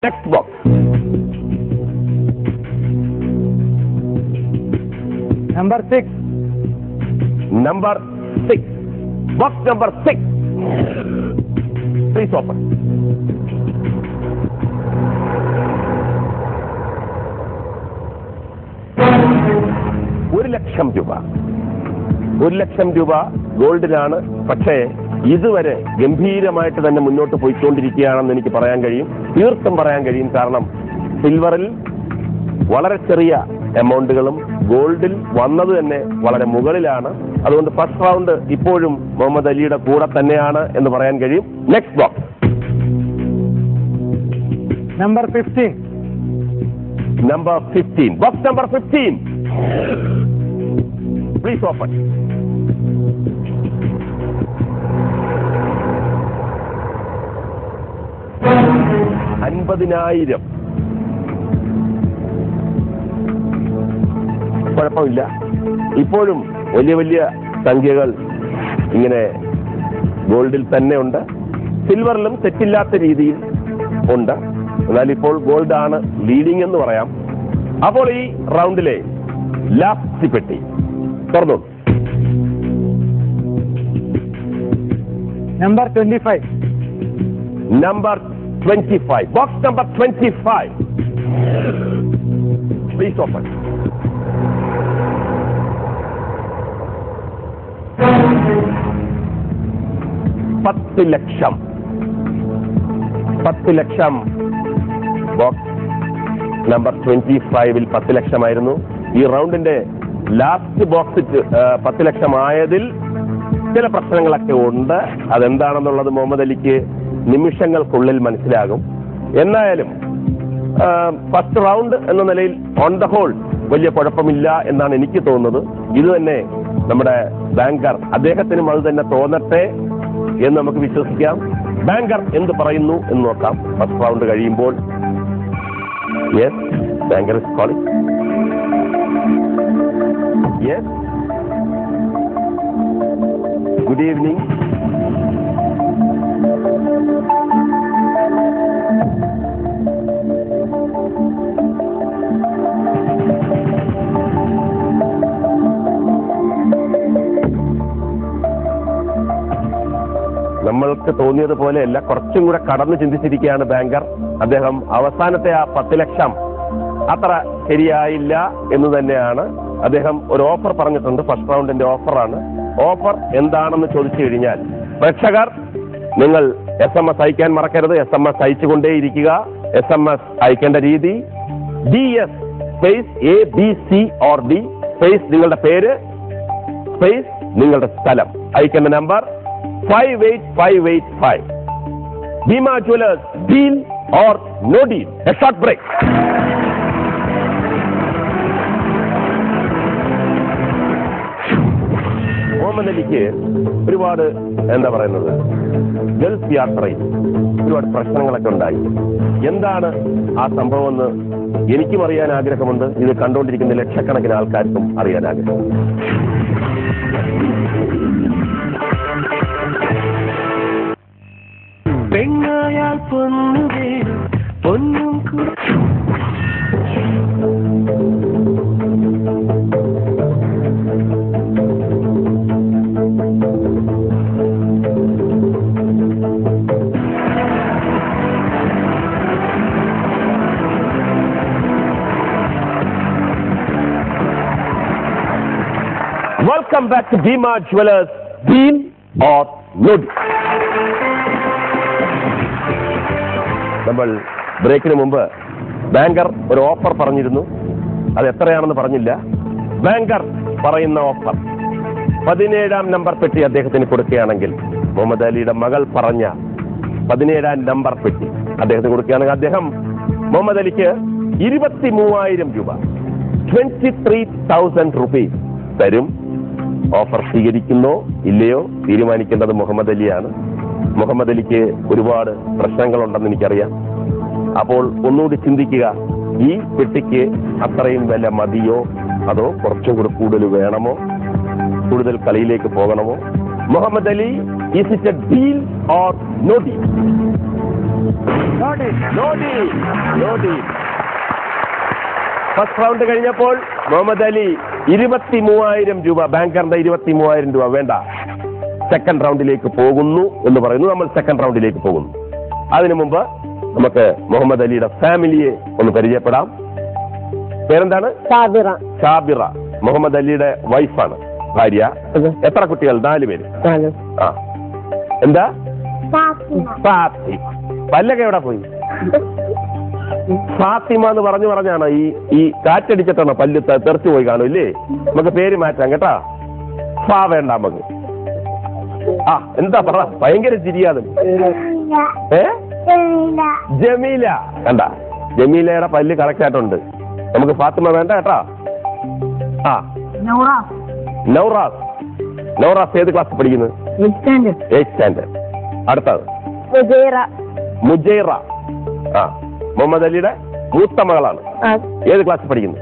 Next box. Number 6. Number 6. Box number 6. Please open. ₹1,00,000. ₹1,00,000 ഗോൾഡിലാണ്. പക്ഷേ ഇതുവരെ ഗംഭീരമായിട്ട് തന്നെ മുന്നോട്ട് പോയിക്കൊണ്ടിരിക്കുകയാണെന്ന് എനിക്ക് പറയാൻ കഴിയും, തീർത്തും പറയാൻ കഴിയും. കാരണം സിൽവറിൽ വളരെ ചെറിയ എമൗണ്ടുകളും ഗോൾഡിൽ വന്നത് തന്നെ വളരെ മുകളിലാണ്. അതുകൊണ്ട് ഫസ്റ്റ് റൗണ്ട് ഇപ്പോഴും മുഹമ്മദ് അലിയുടെ കൂടെ തന്നെയാണ് എന്ന് പറയാൻ കഴിയും. Next box. Number 15. Number 15. Box number 15. Please open. $50,000. കുഴപ്പമില്ല, ഇപ്പോഴും വലിയ വലിയ സംഖ്യകൾ ഇങ്ങനെ ഗോൾഡിൽ തന്നെ ഉണ്ട്. സിൽവറിലും തെറ്റില്ലാത്ത രീതിയിൽ ഉണ്ട്. എന്നാൽ ഇപ്പോൾ ഗോൾഡ് ആണ് ലീഡിംഗ് എന്ന് പറയാം. അപ്പോൾ ഈ റൗണ്ടിലെ ലാസ്റ്റ് പെട്ടി തുറന്നു. Number 25. Number 25. Box number 25. Please open. ₹10,00,000. $10,00,000. Box number 25-ൽ $10,00,000 ആയിരുന്നു. ഈ റൗണ്ടിന്റെ ലാസ്റ്റ് ബോക്സ് $10,00,000 ആയതിൽ ചില പ്രശ്നങ്ങളൊക്കെ ഉണ്ട്. അതെന്താണെന്നുള്ളത് മുഹമ്മദ് അലിക്ക് നിമിഷങ്ങൾക്കുള്ളിൽ മനസ്സിലാകും. എന്നായാലും ഫസ്റ്റ് റൗണ്ട് എന്ന നിലയിൽ ഓൺ ദ ഹോൾ വലിയ കുഴപ്പമില്ല എന്നാണ് എനിക്ക് തോന്നുന്നത്. ഇത് തന്നെ നമ്മുടെ ബാങ്കർ, അദ്ദേഹത്തിനും അത് തന്നെ തോന്നട്ടെ എന്ന് നമുക്ക് വിശ്വസിക്കാം. ബാങ്കർ എന്ത് പറയുന്നു എന്ന് നോക്കാം ഫസ്റ്റ് റൗണ്ട് കഴിയുമ്പോൾ. Yes, banker is calling. Yes, good evening. നമ്മൾക്ക് തോന്നിയതുപോലെയല്ല, കുറച്ചും കൂടെ കടന്നു ചിന്തിച്ചിരിക്കുകയാണ് ബാങ്കർ. അദ്ദേഹം അവസാനത്തെ ആ $10,00,000 അത്ര ശരിയായില്ല എന്ന് തന്നെയാണ്. അദ്ദേഹം ഒരു ഓഫർ പറഞ്ഞിട്ടുണ്ട്. ഫസ്റ്റ് റൗണ്ടിന്റെ ഓഫറാണ്. ഓഫർ എന്താണെന്ന് ചോദിച്ചു കഴിഞ്ഞാൽ, പ്രേക്ഷകർ നിങ്ങൾ SMS അയക്കാൻ മറക്കരുത്. SMS അയച്ചുകൊണ്ടേയിരിക്കുക. SMS അയക്കേണ്ട രീതി DS space ABC or D space നിങ്ങളുടെ പേര് സ്പേസ് നിങ്ങളുടെ സ്ഥലം. അയക്കേണ്ട number 58585. Bima Jewellers, deal or no deal? A short break. Muhammad അലിക്ക് ഒരുപാട് എന്താ പറയുന്നത്, ഗൾഫ് യാത്രയിൽ ഒരുപാട് പ്രശ്നങ്ങളൊക്കെ ഉണ്ടായി. എന്താണ് ആ സംഭവം എന്ന് എനിക്കും അറിയാൻ ആഗ്രഹമുണ്ട്. ഇത് കണ്ടുകൊണ്ടിരിക്കുന്ന ലക്ഷക്കണക്കിന് ആൾക്കാർക്കും അറിയാൻ ആഗ്രഹമുണ്ട്. പെണ്ണായാൽ പൊന്നുവേ പൊന്നും Welcome back to Bima Jewellers, deal or no deal? നമ്മൾ ബ്രേക്കിന് മുമ്പ് ബാങ്കർ ഒരു ഓഫർ പറഞ്ഞിരുന്നു. അത് എത്രയാണെന്ന് പറഞ്ഞില്ല. ബാങ്കർ പറയുന്ന ഓഫർ 17-ാം നമ്പർ പെട്ടി അദ്ദേഹത്തിന് കൊടുക്കുകയാണെങ്കിൽ, മുഹമ്മദ് അലിയുടെ മകൾ പറഞ്ഞ 17-ാം നമ്പർ പെട്ടി അദ്ദേഹത്തിന് കൊടുക്കുകയാണെങ്കിൽ, അദ്ദേഹം മുഹമ്മദ് അലിക്ക് ₹23,000 ₹23,000 തരും. ഓഫർ സ്വീകരിക്കുന്നോ ഇല്ലയോ തീരുമാനിക്കേണ്ടത് മുഹമ്മദ് അലിയാണ്. മുഹമ്മദ് അലിക്ക് ഒരുപാട് പ്രശ്നങ്ങളുണ്ടെന്ന് എനിക്കറിയാം. അപ്പോൾ ഒന്നുകൂടി ചിന്തിക്കുക, ഈ പെട്ടിക്ക് അത്രയും വില മതിയോ അതോ കുറച്ചും കൂടി കൂടുതൽ വേണമോ, കൂടുതൽ കളിയിലേക്ക് പോകണമോ? Muhammad Ali, is it a deal or no deal? First round കഴിഞ്ഞപ്പോൾ മുഹമ്മദ് അലി 23,000 രൂപ, ബാങ്കറിന്റെ 23,000 രൂപ വേണ്ട, സെക്കൻഡ് റൗണ്ടിലേക്ക് പോകുന്നു എന്ന് പറയുന്നു. നമ്മൾ സെക്കൻഡ് റൗണ്ടിലേക്ക് പോകുന്നു. അതിനു മുമ്പ് നമുക്ക് മുഹമ്മദ് അലിയുടെ ഫാമിലിയെ ഒന്ന് പരിചയപ്പെടാം. പേരെന്താണ്? ഷാബിറ. മുഹമ്മദ് അലിയുടെ വൈഫാണ്, ഭാര്യ. എത്ര കുട്ടികൾ? 4 പേര്. ആ, എന്താ? ഫാത്തിമ. പല്ലൊക്കെ എവിടെ പോയി? ഫാത്തിമ എന്ന് പറഞ്ഞാണ് ഈ കാറ്റടിച്ചിട്ടാണോ പല്ല് തെറിച്ചു പോയി കാണും ഇല്ലേ? നമുക്ക് പേര് മാറ്റാം കേട്ടാ. ഫാ വേണ്ട നമുക്ക്. ആ, എന്താ പറ, ഭയങ്കര ചിരിയാതെ. ജമീല. കണ്ട, ജമീലയുടെ പല്ല് കറക്റ്റ് ആയിട്ടുണ്ട്. നമുക്ക് ഫാത്തിമ വേണ്ട കേട്ടാ. ആ, നൗറാസ് ഏത് ക്ലാസ് പഠിക്കുന്നത്? 8th standard. അടുത്തത് മുജൈറ. ആ, മുഹമ്മദ് അലിയുടെ മൂത്ത മകളാണ്. ഏത് ക്ലാസ് പഠിക്കുന്നു?